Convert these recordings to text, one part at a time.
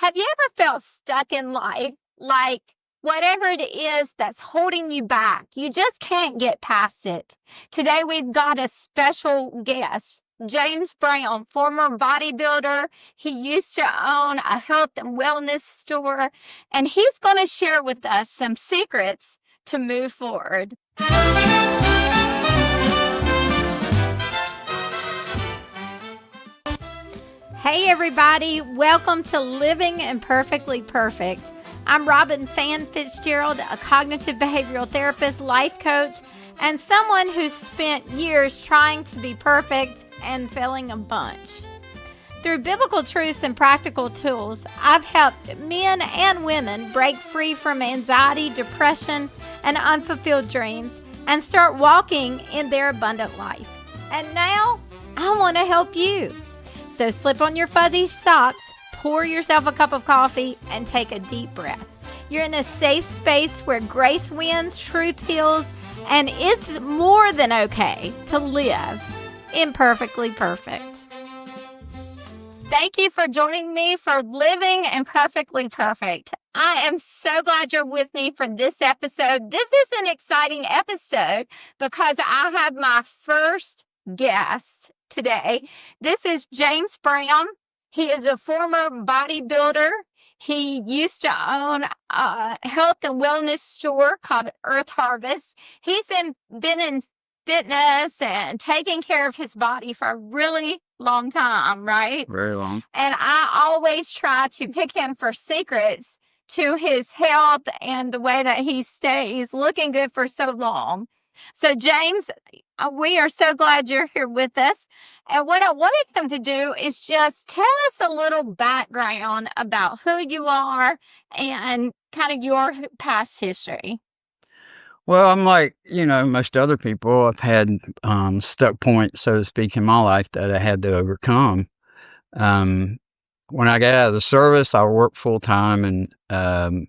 Have you ever felt stuck in life? Like whatever it is that's holding you back, you just can't get past it. Today we've got a special guest, James Brown, former bodybuilder. He used to own a health and wellness store, and he's going to share with us some secrets to move forward. Hey everybody, welcome to Living Imperfectly Perfect. I'm Robin Fann Fitzgerald, a cognitive behavioral therapist, life coach, and someone who's spent years trying to be perfect and failing a bunch. Through biblical truths and practical tools, I've helped men and women break free from anxiety, depression, and unfulfilled dreams and start walking in their abundant life. And now, I want to help you. So slip on your fuzzy socks, pour yourself a cup of coffee, and take a deep breath. You're in a safe space where grace wins, truth heals, and it's more than okay to live imperfectly perfect. Thank you for joining me for Living Imperfectly Perfect. I am so glad you're with me for this episode. This is an exciting episode because I have my first guest today. This is James Brown. He is a former bodybuilder. He used to own a health and wellness store called earthharvest. He's been in fitness and taking care of his body for a really long time, right? Very long. And I always try to pick him for secrets to his health and the way that he stays looking good for so long. So James, we are so glad you're here with us. And what I wanted him to do is just tell us a little background about who you are and kind of your past history. Well, I'm like, most other people. I've had stuck points, so to speak, in my life that I had to overcome. When I got out of the service, I worked full time and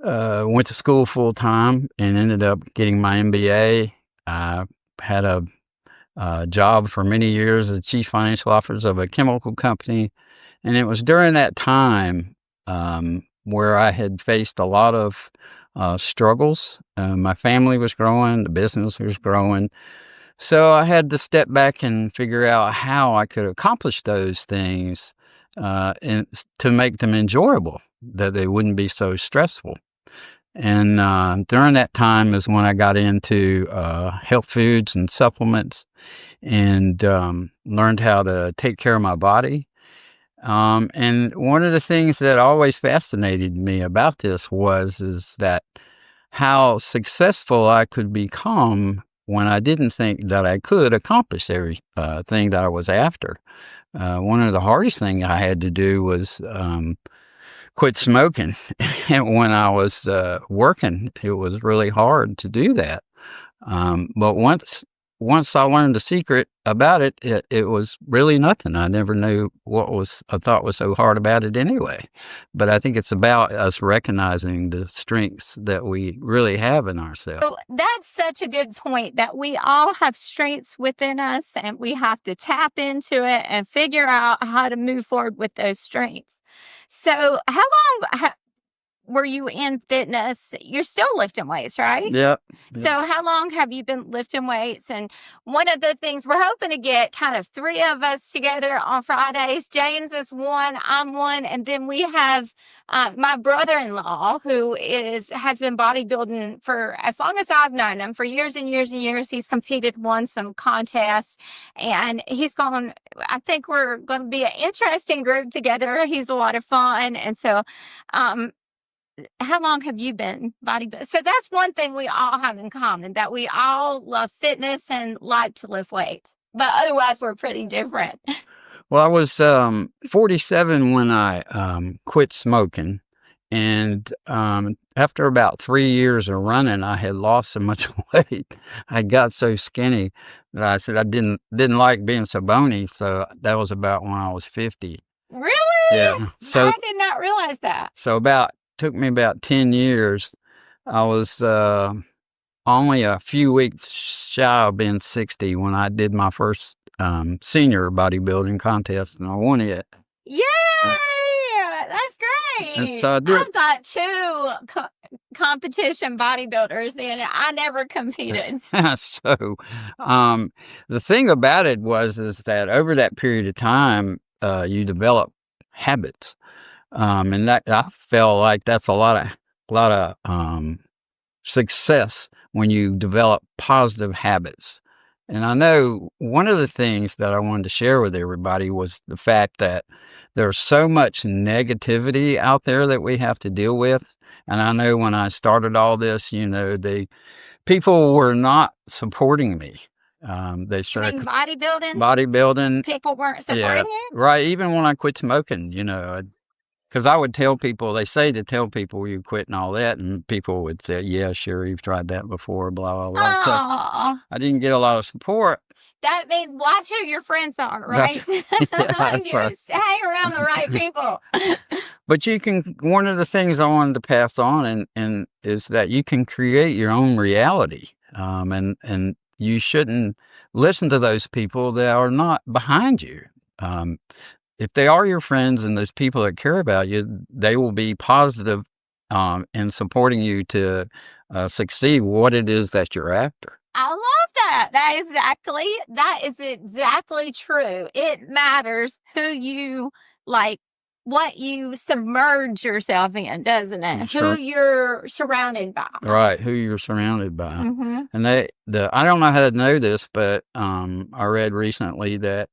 went to school full time and ended up getting my MBA. I had a job for many years as chief financial officer of a chemical company. And it was during that time where I had faced a lot of struggles. My family was growing, the business was growing. So I had to step back and figure out how I could accomplish those things and to make them enjoyable, that they wouldn't be so stressful. And during that time is when I got into health foods and supplements and learned how to take care of my body. And one of the things that always fascinated me about this is that how successful I could become when I didn't think that I could accomplish every thing that I was after. One of the hardest things I had to do was quit smoking. And when I was working, it was really hard to do that. But once I learned the secret about it, it was really nothing. I never knew I thought was so hard about it anyway. But I think it's about us recognizing the strengths that we really have in ourselves. So that's such a good point, that we all have strengths within us and we have to tap into it and figure out how to move forward with those strengths. So how long were you in fitness? You're still lifting weights, right? Yep. So how long have you been lifting weights? And one of the things we're hoping to get kind of three of us together on Fridays. James is one, I'm one, and then we have my brother-in-law who has been bodybuilding for as long as I've known him, for years and years and years. He's competed, won some contests, and I think we're going to be an interesting group together. He's a lot of fun. And so how long have you been bodybuilding? So that's one thing we all have in common, that we all love fitness and like to lift weights. But otherwise, we're pretty different. Well, I was 47 when I quit smoking. And after about 3 years of running, I had lost so much weight. I got so skinny that I said I didn't like being so bony. So that was about when I was 50. Really? Yeah. So I did not realize that. So took me about 10 years. I was only a few weeks shy of being 60 when I did my first senior bodybuilding contest, and I won it. Yay! That's Dang. so I did. I've got two competition bodybuilders then, and I never competed. So, the thing about it is that over that period of time, you develop habits, and that I feel like that's a lot of success when you develop positive habits. And I know one of the things that I wanted to share with everybody was the fact that there's so much negativity out there that we have to deal with. And I know when I started all this, the people were not supporting me. They started bodybuilding. People weren't supporting you? Right. Even when I quit smoking, because I would tell people, they say to tell people you quit and all that, and people would say, yeah, sure, you've tried that before, blah, blah, blah. So I didn't get a lot of support. That means watch who your friends are, right? That's right. Hang around the right people. But one of the things I wanted to pass on and is that you can create your own reality. And you shouldn't listen to those people that are not behind you. If they are your friends and those people that care about you, they will be positive in supporting you to succeed what it is that you're after. I love that. That is exactly true. It matters who you like, what you submerge yourself in, doesn't it? Sure. Who you're surrounded by. Right, who you're surrounded by. Mm-hmm. And I don't know how to know this, but I read recently that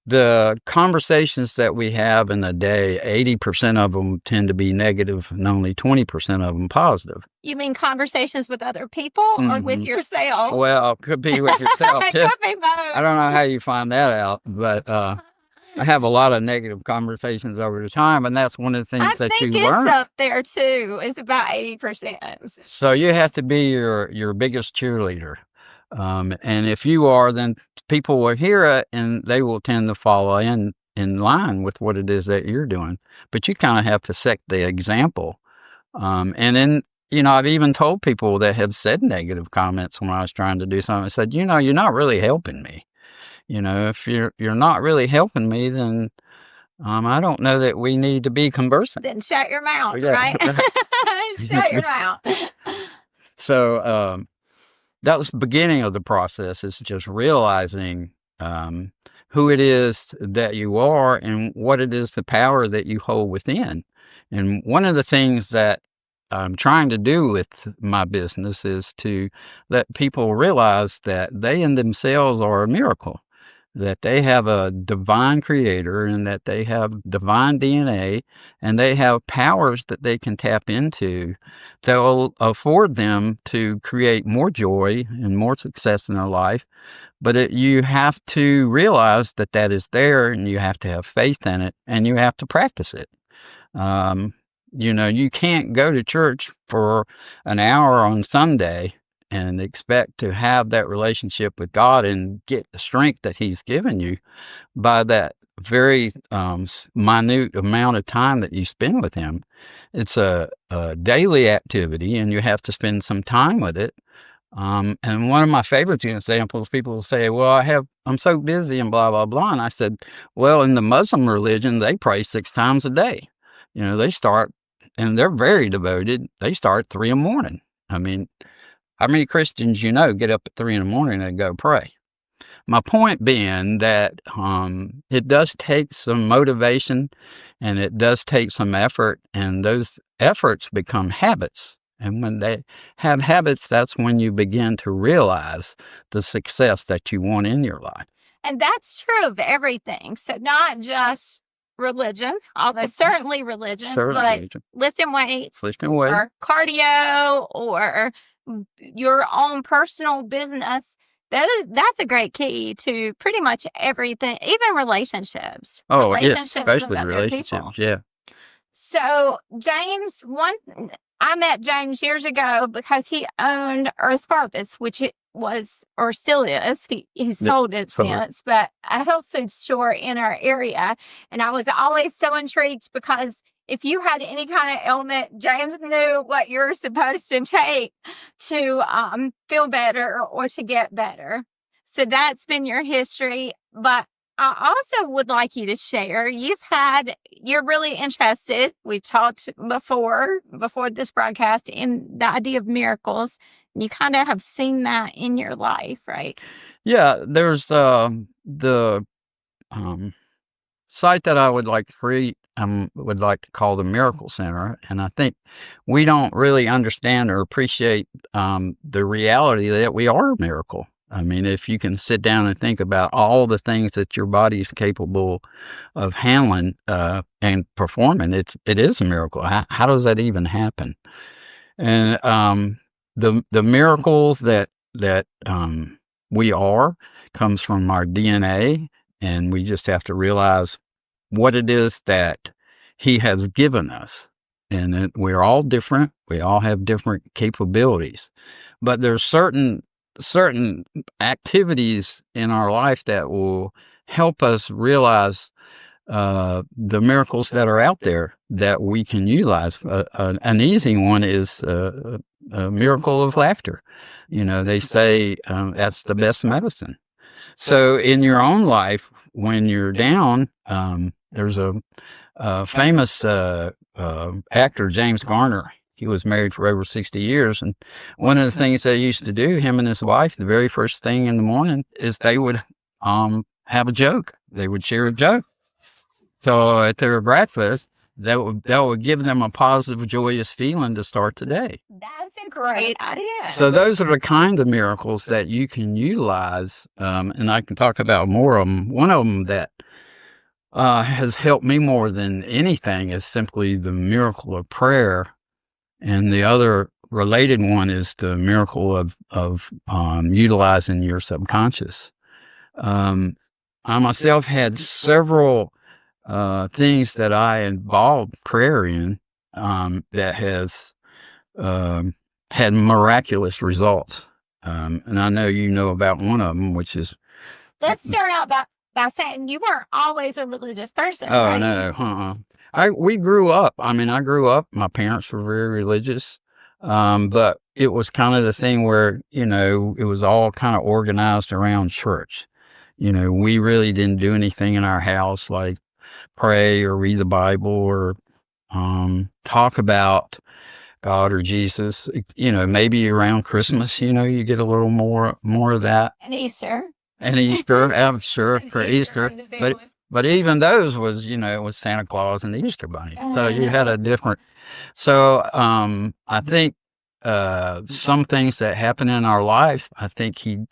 the conversations that we have in a day, 80% of them tend to be negative and only 20% of them positive. You mean conversations with other people or with yourself? Well, it could be with yourself too. It could be both. I don't know how you find that out, but I have a lot of negative conversations over the time, and that's one of the things that you learn. I think it's up there too. It's about 80%. So you have to be your biggest cheerleader. And if you are, then people will hear it and they will tend to follow in line with what it is that you're doing. But you kind of have to set the example. And then, I've even told people that have said negative comments when I was trying to do something. I said, you're not really helping me. If you're not really helping me, then I don't know that we need to be conversing. Then shut your mouth, right? Shut your mouth. So, that was the beginning of the process, is just realizing who it is that you are and what it is, the power that you hold within. And one of the things that I'm trying to do with my business is to let people realize that they in themselves are a miracle, that they have a divine creator and that they have divine DNA and they have powers that they can tap into that will afford them to create more joy and more success in their life. But you have to realize that that is there, and you have to have faith in it, and you have to practice it. You can't go to church for an hour on Sunday and expect to have that relationship with God and get the strength that He's given you by that very minute amount of time that you spend with Him. It's a daily activity, and you have to spend some time with it. And one of my favorite examples, people will say, well, I'm so busy and blah, blah, blah. And I said, well, in the Muslim religion, they pray 6 times a day. They start, and they're very devoted. They start 3 in the morning. I mean, how many Christians get up at 3 in the morning and go pray? My point being that it does take some motivation and it does take some effort, and those efforts become habits. And when they have habits, that's when you begin to realize the success that you want in your life. And that's true of everything. So not just religion, although certainly religion, but lifting weights, or cardio, or your own personal business. That's a great key to pretty much everything, even relationships. Oh, relationships, especially relationships, yeah. So James, I met James years ago because he owned earthharvest, which it was, or still is. He sold it since, but a health food store in our area. And I was always so intrigued because if you had any kind of ailment, James knew what you're supposed to take to feel better or to get better. So that's been your history. But I also would like you to share. You're really interested. We've talked before this broadcast in the idea of miracles. You kind of have seen that in your life, right? Yeah, there's the site that I would like to create, would like to call the Miracle Center. And I think we don't really understand or appreciate the reality that we are a miracle. I mean, if you can sit down and think about all the things that your body is capable of handling and performing, it is a miracle. How does that even happen? And the miracles that we are comes from our DNA, and we just have to realize what it is that he has given us. And we're all different. We all have different capabilities, but there's certain activities in our life that will help us realize the miracles that are out there that we can utilize. An easy one is a miracle of laughter. They say that's the best medicine. So in your own life, when you're down, there's a famous actor, James Garner. He was married for over 60 years. And one of the things they used to do, him and his wife, the very first thing in the morning is they would have a joke. They would share a joke. So at their breakfast, that would give them a positive, joyous feeling to start the day. That's a great idea. So those are the kind of miracles that you can utilize, and I can talk about more of them. One of them that has helped me more than anything is simply the miracle of prayer, and the other related one is the miracle of utilizing your subconscious. I myself had several things that I involved prayer in that has had miraculous results. And I know you know about one of them, which is... Let's start out by saying you weren't always a religious person, Oh, right? no. We grew up. I mean, I grew up. My parents were very religious. But it was kind of the thing where, it was all kind of organized around church. We really didn't do anything in our house like pray or read the Bible or talk about God or Jesus. Maybe around Christmas, you get a little more of that. And Easter. I'm sure for Easter. But even those was, it was Santa Claus and the Easter Bunny. So you had a different. So I think some things that happen in our life, I think he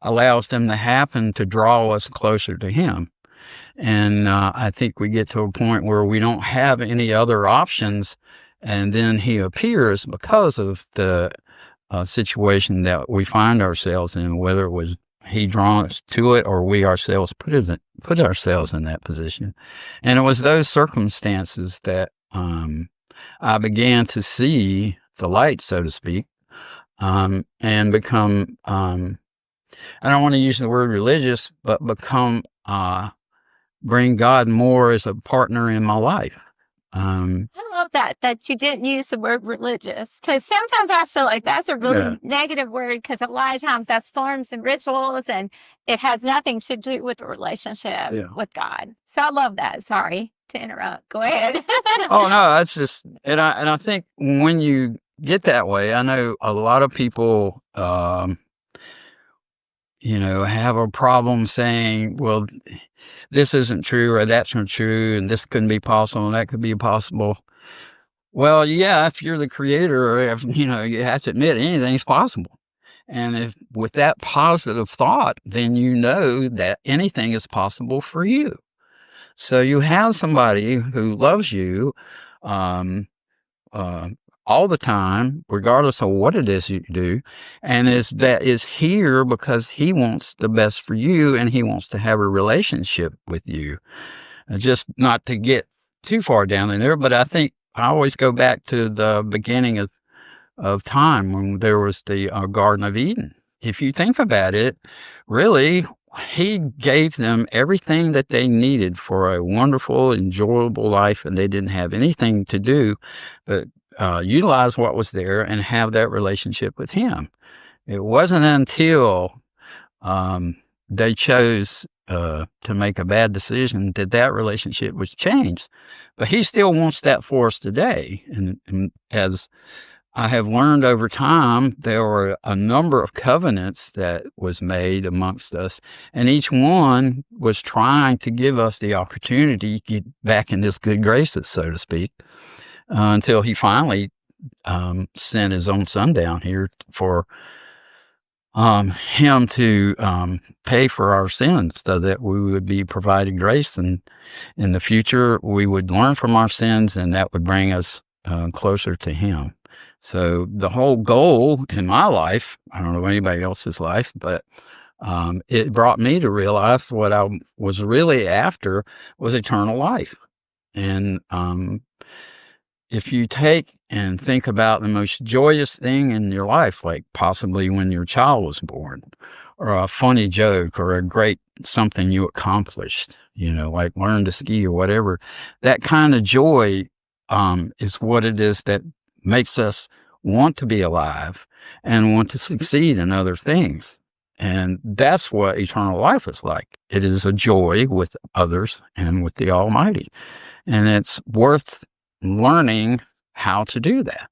allows them to happen to draw us closer to him. And I think we get to a point where we don't have any other options, and then he appears because of the situation that we find ourselves in, whether it was he drawn us to it or we ourselves put ourselves in that position. And it was those circumstances that I began to see the light, so to speak, and become, I don't want to use the word religious, but become, bring God more as a partner in my life. I love that you didn't use the word religious, because sometimes I feel like that's a really negative word, because a lot of times that's forms and rituals and it has nothing to do with the relationship with God. So I love that. Sorry to interrupt. Go ahead. Oh, no, that's just, and I think when you get that way, I know a lot of people, have a problem saying, well, this isn't true or that's not true and this couldn't be possible and that could be possible. Well, yeah, if you're the creator, if, you have to admit anything's possible. And if with that positive thought, then you know that anything is possible for you. So you have somebody who loves you all the time, regardless of what it is you do, and is here because he wants the best for you and he wants to have a relationship with you. Just not to get too far down in there, but I think I always go back to the beginning of time when there was the Garden of Eden. If you think about it, really, he gave them everything that they needed for a wonderful, enjoyable life, and they didn't have anything to do but utilize what was there and have that relationship with him. It wasn't until they chose to make a bad decision, that relationship was changed. But he still wants that for us today. And as I have learned over time, there were a number of covenants that was made amongst us, and each one was trying to give us the opportunity to get back in his good graces, so to speak, until he finally sent his own son down here for him to pay for our sins so that we would be provided grace, and in the future we would learn from our sins, and that would bring us closer to him. So the whole goal in my life, I don't know anybody else's life, but it brought me to realize what I was really after was eternal life. And if you take and think about the most joyous thing in your life, like possibly when your child was born, or a funny joke, or a great something you accomplished, like learn to ski or whatever, that kind of joy is what it is that makes us want to be alive and want to succeed in other things. And that's what eternal life is like. It is a joy with others and with the Almighty. And it's worth learning how to do that.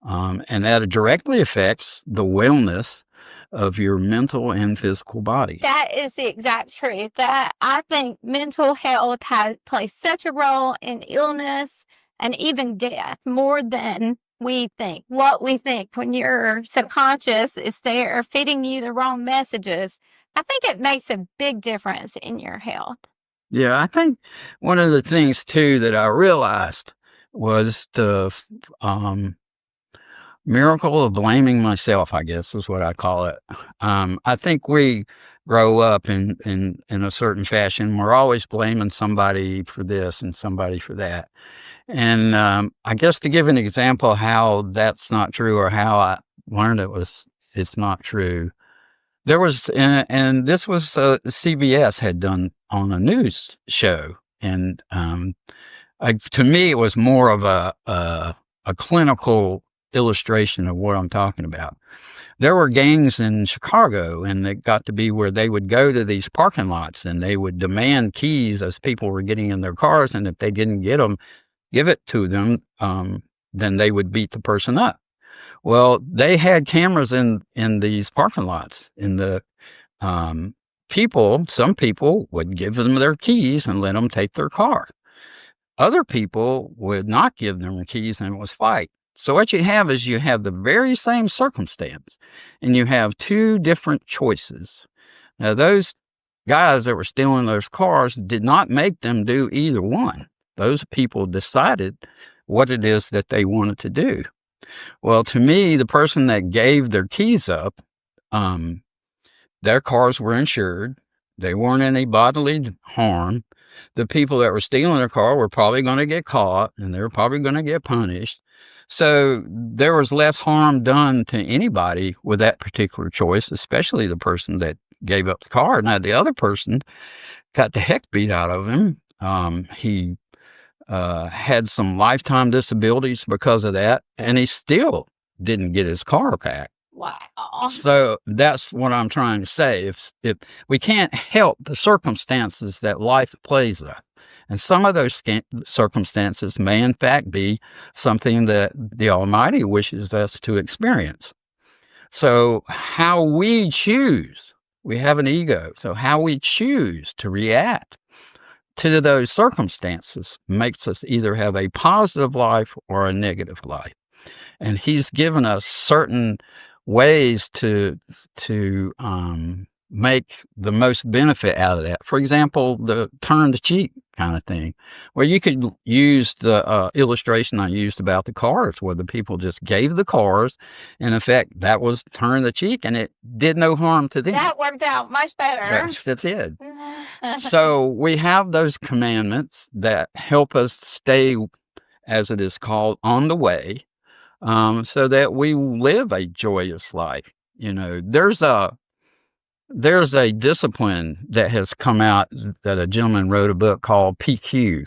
And that directly affects the wellness of your mental and physical body. That is the exact truth. That I think mental health plays such a role in illness and even death more than we think. What we think when your subconscious is there feeding you the wrong messages, I think it makes a big difference in your health. Yeah, I think one of the things too that I realized was the miracle of blaming myself, I guess is what I call it. I think we grow up in a certain fashion. We're always blaming somebody for this and somebody for that. And I guess to give an example how that's not true, or how I learned it's not true, there was, and this was CBS had done on a news show. And to me, it was more of a clinical illustration of what I'm talking about. There were gangs in Chicago, and it got to be where they would go to these parking lots and they would demand keys as people were getting in their cars. And if they didn't get them, give it to them, then they would beat the person up. Well, they had cameras in these parking lots, and the some people would give them their keys and let them take their car. Other people would not give them the keys, and it was fight. So what you have is you have the very same circumstance, and you have two different choices. Now, those guys that were stealing those cars did not make them do either one. Those people decided what it is that they wanted to do. Well, to me, the person that gave their keys up, their cars were insured. They weren't any bodily harm. The people that were stealing their car were probably going to get caught, and they were probably going to get punished. So there was less harm done to anybody with that particular choice, especially the person that gave up the car. Now, the other person got the heck beat out of him. He had some lifetime disabilities because of that, and he still didn't get his car back. Wow. So that's what I'm trying to say. If we can't help the circumstances that life plays us, and some of those circumstances may in fact be something that the Almighty wishes us to experience. So how we choose, we have an ego, so how we choose to react to those circumstances makes us either have a positive life or a negative life. And He's given us certain ways to make the most benefit out of that. For example, the turn the cheek kind of thing, where you could use the illustration I used about the cars, where the people just gave the cars. In effect, that was turn the cheek, and it did no harm to them. That worked out much better. Yes, it did. So we have those commandments that help us stay, as it is called, on the way, so that we live a joyous life. There's a discipline that has come out that a gentleman wrote a book called PQ,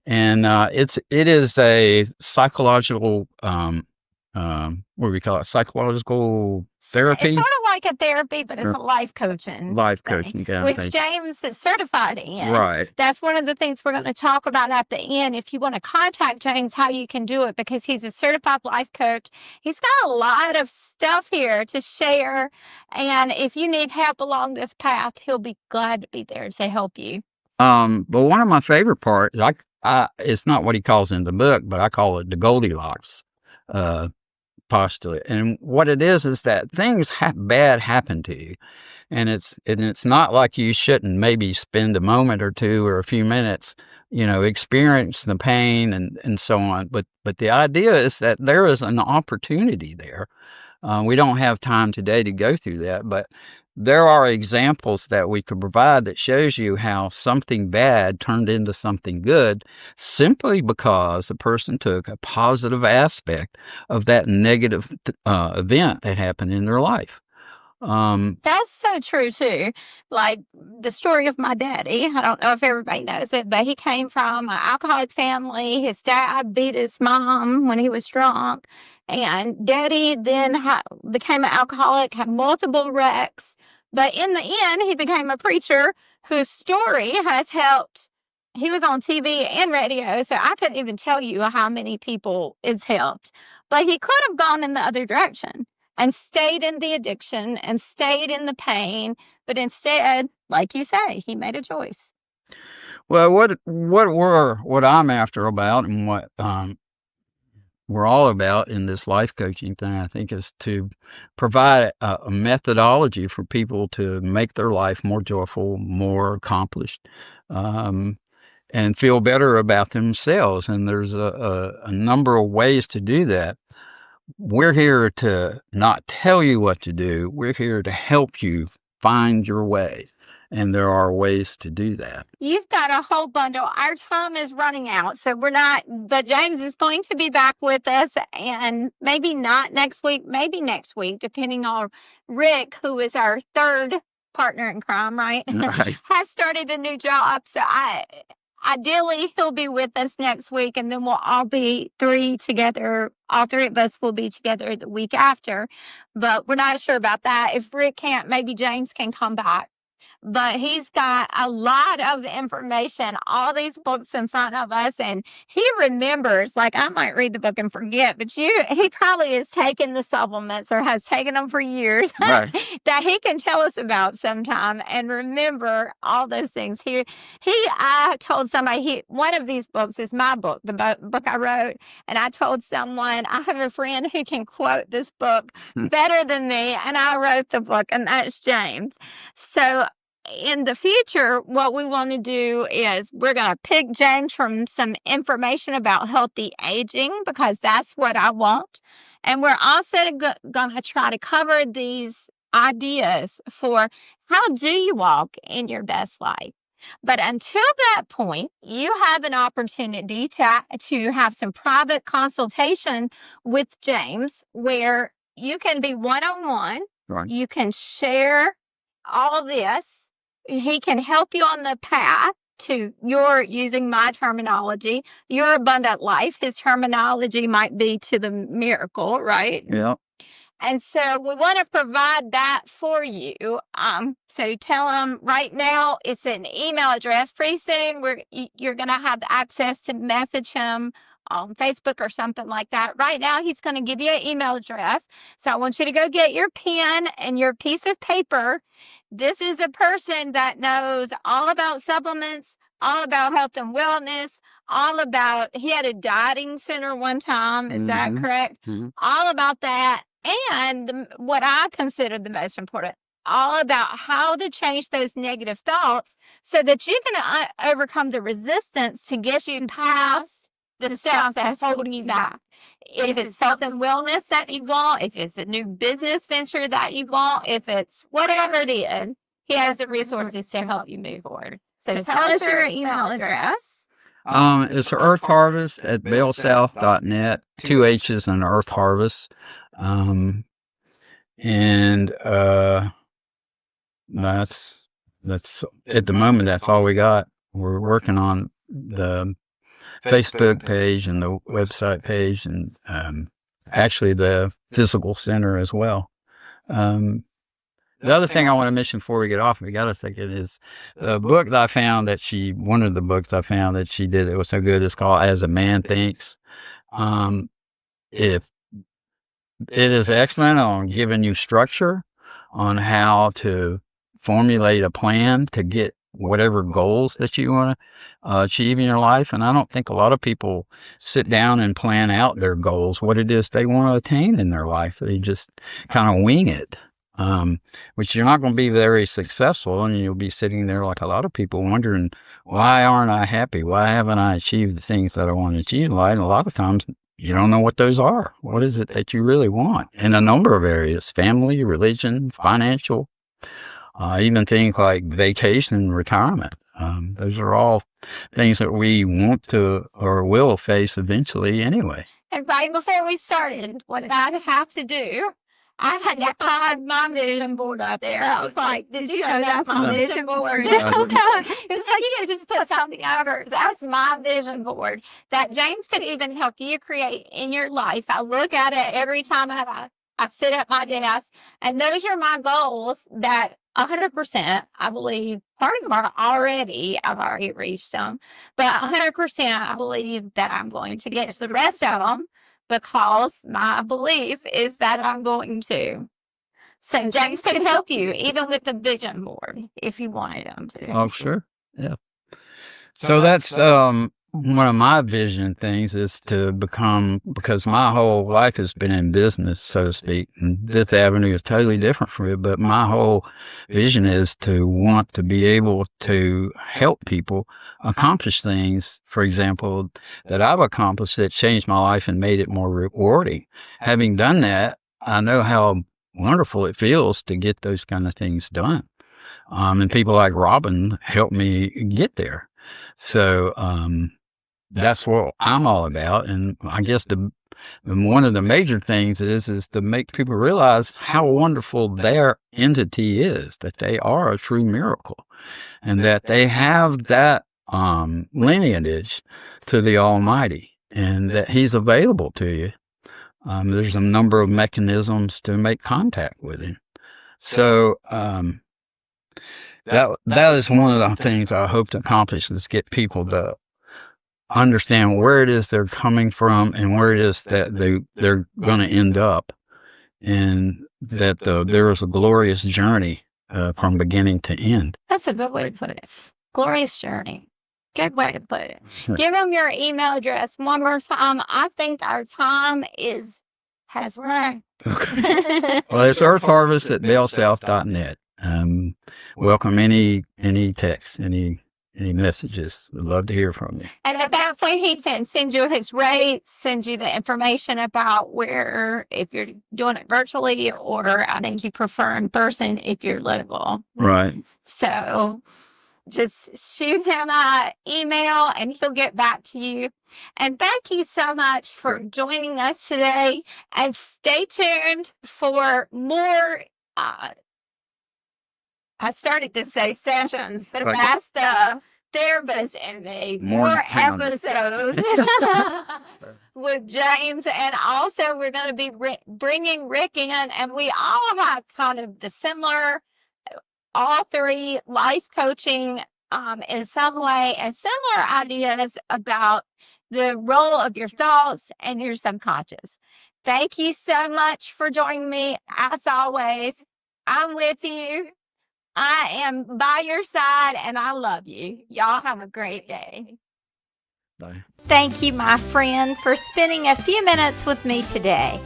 and it is a psychological what do we call it? Psychological therapy. It's sort of like a therapy, but it's a life coaching coaching, which James is certified in. Right. That's one of the things we're going to talk about at the end. If you want to contact James, how you can do it, because he's a certified life coach. He's got a lot of stuff here to share. And if you need help along this path, he'll be glad to be there to help you. But one of my favorite parts, it's not what he calls in the book, but I call it the Goldilocks postulate. And what it is that things bad happen to you, and it's not like you shouldn't maybe spend a moment or two or a few minutes, experience the pain and so on. But the idea is that there is an opportunity there. We don't have time today to go through that, but there are examples that we could provide that shows you how something bad turned into something good simply because the person took a positive aspect of that negative event that happened in their life. That's so true too. Like the story of my daddy. I don't know if everybody knows it, but he came from an alcoholic family. His dad beat his mom when he was drunk, and daddy then became an alcoholic, had multiple wrecks. But in the end, he became a preacher whose story has helped. He was on TV and radio, so I couldn't even tell you how many people it's helped. But he could have gone in the other direction and stayed in the addiction and stayed in the pain. But instead, like you say, he made a choice. Well, what I'm after about and what we're all about in this life coaching thing, I think, is to provide a methodology for people to make their life more joyful, more accomplished, and feel better about themselves. And there's a number of ways to do that. We're here to not tell you what to do. We're here to help you find your way. And there are ways to do that. You've got a whole bundle. Our time is running out, so we're not, but James is going to be back with us, and maybe not next week, maybe next week, depending on Rick, who is our third partner in crime, right? Has started a new job. So ideally, he'll be with us next week, and then we'll all be three together. All three of us will be together the week after, but we're not sure about that. If Rick can't, maybe James can come back. But he's got a lot of information, all these books in front of us, and he remembers. Like, I might read the book and forget, but he probably has taken the supplements or has taken them for years right. that he can tell us about sometime and remember all those things. I told somebody, one of these books is my book, the book I wrote, and I told someone, I have a friend who can quote this book better than me, and I wrote the book, and that's James. So in the future, what we want to do is we're going to pick James from some information about healthy aging, because that's what I want. And we're also going to try to cover these ideas for how do you walk in your best life. But until that point, you have an opportunity to have some private consultation with James where you can be one-on-one. Right. You can share all this. He can help you on the path to your, using my terminology, your abundant life. His terminology might be to the miracle, right? Yeah. And so we want to provide that for you. So tell him right now, it's an email address. Pretty soon you're going to have access to message him on Facebook or something like that. Right now, he's going to give you an email address. So I want you to go get your pen and your piece of paper. This is a person that knows all about supplements, all about health and wellness, all about, he had a dieting center one time. Is that correct? Mm-hmm. All about that. And what I consider the most important, all about how to change those negative thoughts so that you can overcome the resistance to get you past the stuff that's holding you back. If it's health and wellness that you want, if it's a new business venture that you want, if it's whatever it is, he has the resources to help you move forward. So tell us your email address. It's earthharvest at bellsouth.net, 2 H's in earthharvest. That's at the moment, that's all we got. We're working on the Facebook page and the website page and actually the physical center as well. The other thing I want to mention before we get off, we got to take it, is the book that I found one of the books I found that she did that was so good is called As a Man Thinks. If it is excellent on giving you structure on how to formulate a plan to get whatever goals that you want to achieve in your life. And I don't think a lot of people sit down and plan out their goals, what it is they want to attain in their life. They just kind of wing it, which you're not going to be very successful. And you'll be sitting there like a lot of people wondering, why aren't I happy? Why haven't I achieved the things that I want to achieve in life? And a lot of times you don't know what those are. What is it that you really want in a number of areas: family, religion, financial, even things like vacation and retirement. Those are all things that we want to or will face eventually anyway. And right before we started, what did I have to do? I had to hide my vision board up there. I was like, did you know that's my vision board? It was like, you could just put something over. That's my vision board that James could even help you create in your life. I look at it every time I sit at my desk, and those are my goals that 100%, I believe, part of them are I've already reached them, but 100%, I believe that I'm going to get to the rest of them because my belief is that I'm going to. So James could help you even with the vision board if you wanted him to. Oh, sure. Yeah. So that's one of my vision things is to become, because my whole life has been in business, so to speak, and this avenue is totally different from it, but my whole vision is to want to be able to help people accomplish things, for example, that I've accomplished that changed my life and made it more rewarding. Having done that, I know how wonderful it feels to get those kind of things done. And people like Robin helped me get there. So, that's what I'm all about. And I guess one of the major things is to make people realize how wonderful their entity is, that they are a true miracle and that they have that lineage to the Almighty and that He's available to you. There's a number of mechanisms to make contact with Him. So, that is one of the things I hope to accomplish, is get people to understand where it is they're coming from and where it is that they're going to end up, and that there is a glorious journey from beginning to end. That's a good way to put it. Glorious journey. Good way to put it. Give them your email address one more time. I think our time has run. Okay. Well, it's earthharvest@bellsouth.net. Welcome any text, any messages. We'd love to hear from you. And at that point, he can send you his rates, send you the information about where, if you're doing it virtually, or I think you prefer in person if you're local. Right. So just shoot him an email and he'll get back to you. And thank you so much for joining us today. And stay tuned for more. I started to say sessions, but that's the therapist in me. More episodes with James. And also we're going to be bringing Rick in. And we all have kind of the similar, all three, life coaching in some way, and similar ideas about the role of your thoughts and your subconscious. Thank you so much for joining me. As always, I'm with you. I am by your side, and I love you. Y'all have a great day. Bye. Thank you, my friend, for spending a few minutes with me today.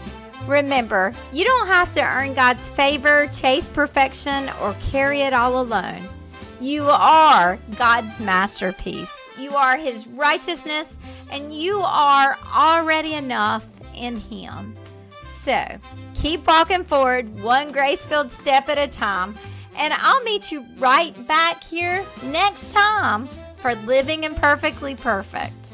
Remember, you don't have to earn God's favor, chase perfection, or carry it all alone. You are God's masterpiece. You are His righteousness, and you are already enough in Him. So, keep walking forward, one grace-filled step at a time. And I'll meet you right back here next time for Living Imperfectly Perfect.